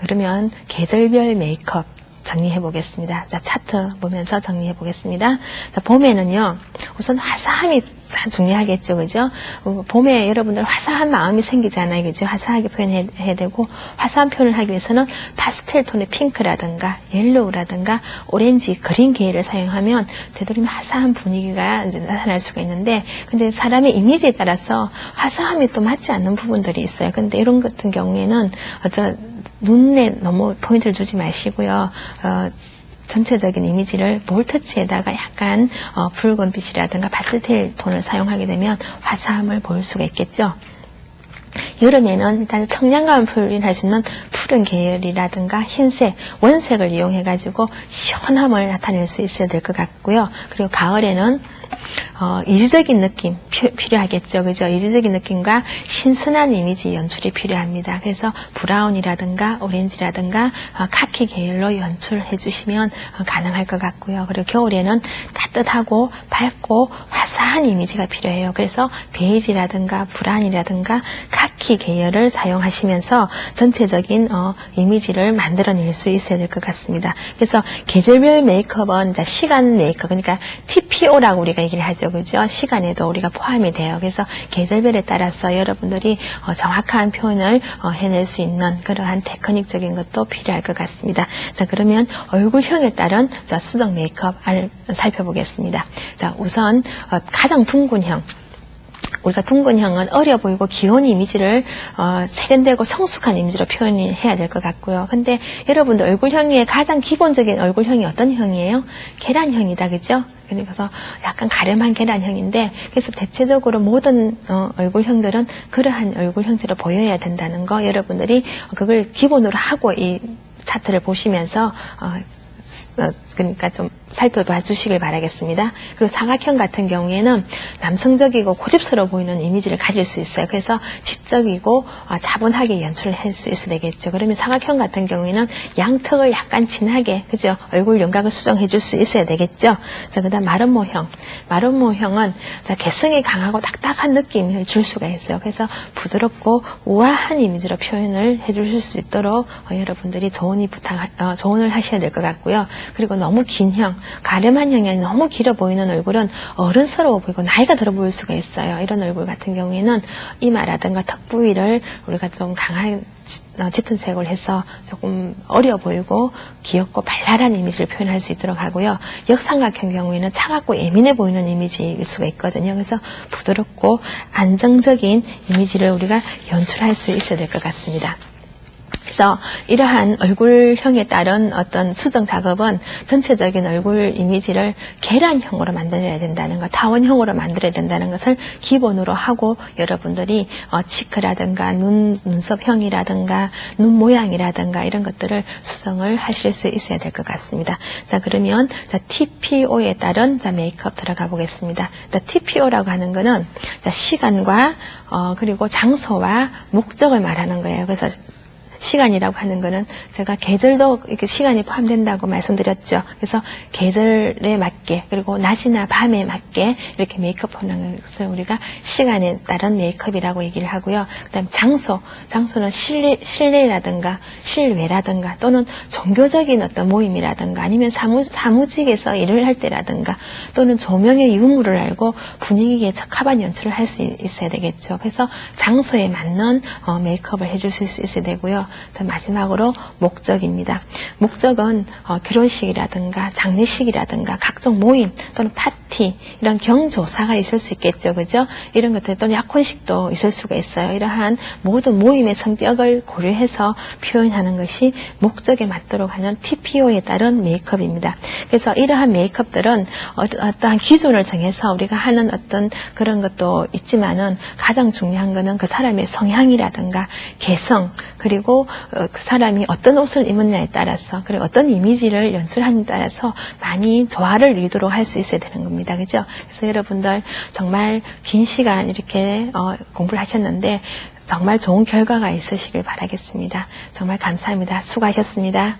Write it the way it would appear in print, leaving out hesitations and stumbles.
그러면 계절별 메이크업 정리해 보겠습니다. 자, 차트 보면서 정리해 보겠습니다. 자, 봄에는요, 우선 화사함이 참 중요하겠죠, 그죠? 봄에 여러분들 화사한 마음이 생기잖아요, 그죠? 화사하게 표현해야 되고, 화사한 표현을 하기 위해서는 파스텔 톤의 핑크라든가, 옐로우라든가, 오렌지, 그린 계열을 사용하면 되도록이면 화사한 분위기가 이제 나타날 수가 있는데, 근데 사람의 이미지에 따라서 화사함이 또 맞지 않는 부분들이 있어요. 근데 이런 같은 경우에는 눈에 너무 포인트를 주지 마시고요. 전체적인 이미지를 볼터치에다가 약간 붉은빛이라든가 파스텔 톤을 사용하게 되면 화사함을 볼 수가 있겠죠. 여름에는 일단 청량감을 표현할 수 있는 푸른 계열이라든가 흰색, 원색을 이용해가지고 시원함을 나타낼 수 있어야 될 것 같고요. 그리고 가을에는 이지적인 느낌 필요하겠죠. 그죠? 이지적인 느낌과 신선한 이미지 연출이 필요합니다. 그래서 브라운이라든가 오렌지라든가 카키 계열로 연출해 주시면 가능할 것 같고요. 그리고 겨울에는 따뜻하고 밝고 화사한 이미지가 필요해요. 그래서 베이지라든가 브라운이라든가 카키 계열을 사용하시면서 전체적인 이미지를 만들어낼 수 있어야 될 것 같습니다. 그래서 계절별 메이크업은 시간 메이크업, 그러니까 TPO라고 우리가 얘기를 하죠. 그죠? 시간에도 우리가 포함이 돼요. 그래서 계절별에 따라서 여러분들이 정확한 표현을 해낼 수 있는 그러한 테크닉적인 것도 필요할 것 같습니다. 자, 그러면 얼굴형에 따른 수정 메이크업을 살펴보겠습니다. 자, 우선 가장 둥근형. 우리가 둥근형은 어려 보이고 귀여운 이미지를 세련되고 성숙한 이미지로 표현해야 될 것 같고요. 근데 여러분들 얼굴형의 가장 기본적인 얼굴형이 어떤 형이에요? 계란형이다, 그죠? 그래서 약간 가름한 계란형인데, 그래서 대체적으로 모든 얼굴형들은 그러한 얼굴 형태로 보여야 된다는 거, 여러분들이 그걸 기본으로 하고 이 차트를 보시면서 그러니까 좀 살펴봐 주시길 바라겠습니다. 그리고 사각형 같은 경우에는 남성적이고 고집스러워 보이는 이미지를 가질 수 있어요. 그래서 지적이고 차분하게 연출을 할 수 있어야 되겠죠. 그러면 사각형 같은 경우에는 양턱을 약간 진하게, 그죠? 얼굴 윤곽을 수정해 줄 수 있어야 되겠죠. 자, 그다음 마른 모형. 마른 모형은 개성이 강하고 딱딱한 느낌을 줄 수가 있어요. 그래서 부드럽고 우아한 이미지로 표현을 해 주실 수 있도록 여러분들이 조언을 하셔야 될 것 같고요. 그리고 너무 긴 형, 가름한 형이 아니라 너무 길어 보이는 얼굴은 어른스러워 보이고 나이가 들어 보일 수가 있어요. 이런 얼굴 같은 경우에는 이마라든가 턱 부위를 우리가 좀 강한 짙은 색을 해서 조금 어려 보이고 귀엽고 발랄한 이미지를 표현할 수 있도록 하고요. 역삼각형 경우에는 차갑고 예민해 보이는 이미지일 수가 있거든요. 그래서 부드럽고 안정적인 이미지를 우리가 연출할 수 있어야 될 것 같습니다. 그래서 이러한 얼굴형에 따른 어떤 수정 작업은 전체적인 얼굴 이미지를 계란형으로 만들어야 된다는 것, 타원형으로 만들어야 된다는 것을 기본으로 하고 여러분들이 치크라든가 눈썹형이라든가 눈 모양이라든가 이런 것들을 수정을 하실 수 있어야 될 것 같습니다. 자, 그러면 TPO에 따른 메이크업 들어가 보겠습니다. TPO라고 하는 거는 시간과 그리고 장소와 목적을 말하는 거예요. 그래서 시간이라고 하는 거는 제가 계절도 이렇게 시간이 포함된다고 말씀드렸죠. 그래서 계절에 맞게 그리고 낮이나 밤에 맞게 이렇게 메이크업 하는 것을 우리가 시간에 따른 메이크업이라고 얘기를 하고요. 그다음 장소는 실내라든가 실외라든가 또는 종교적인 어떤 모임이라든가 아니면 사무직에서 일을 할 때라든가 또는 조명의 유무를 알고 분위기에 적합한 연출을 할 수 있어야 되겠죠. 그래서 장소에 맞는 메이크업을 해줄 수 있어야 되고요. 마지막으로 목적입니다. 목적은 결혼식이라든가 장례식이라든가 각종 모임 또는 파티 이런 경조사가 있을 수 있겠죠. 그죠? 이런 것들 또는 약혼식도 있을 수가 있어요. 이러한 모든 모임의 성격을 고려해서 표현하는 것이 목적에 맞도록 하는 TPO에 따른 메이크업입니다. 그래서 이러한 메이크업들은 어떠한 기준을 정해서 우리가 하는 어떤 그런 것도 있지만은 가장 중요한 거는 그 사람의 성향이라든가 개성 그리고 그 사람이 어떤 옷을 입었냐에 따라서 그리고 어떤 이미지를 연출하느냐에 따라서 많이 조화를 이루도록 할 수 있어야 되는 겁니다. 그죠? 그래서 여러분들 정말 긴 시간 이렇게 공부를 하셨는데 정말 좋은 결과가 있으시길 바라겠습니다. 정말 감사합니다. 수고하셨습니다.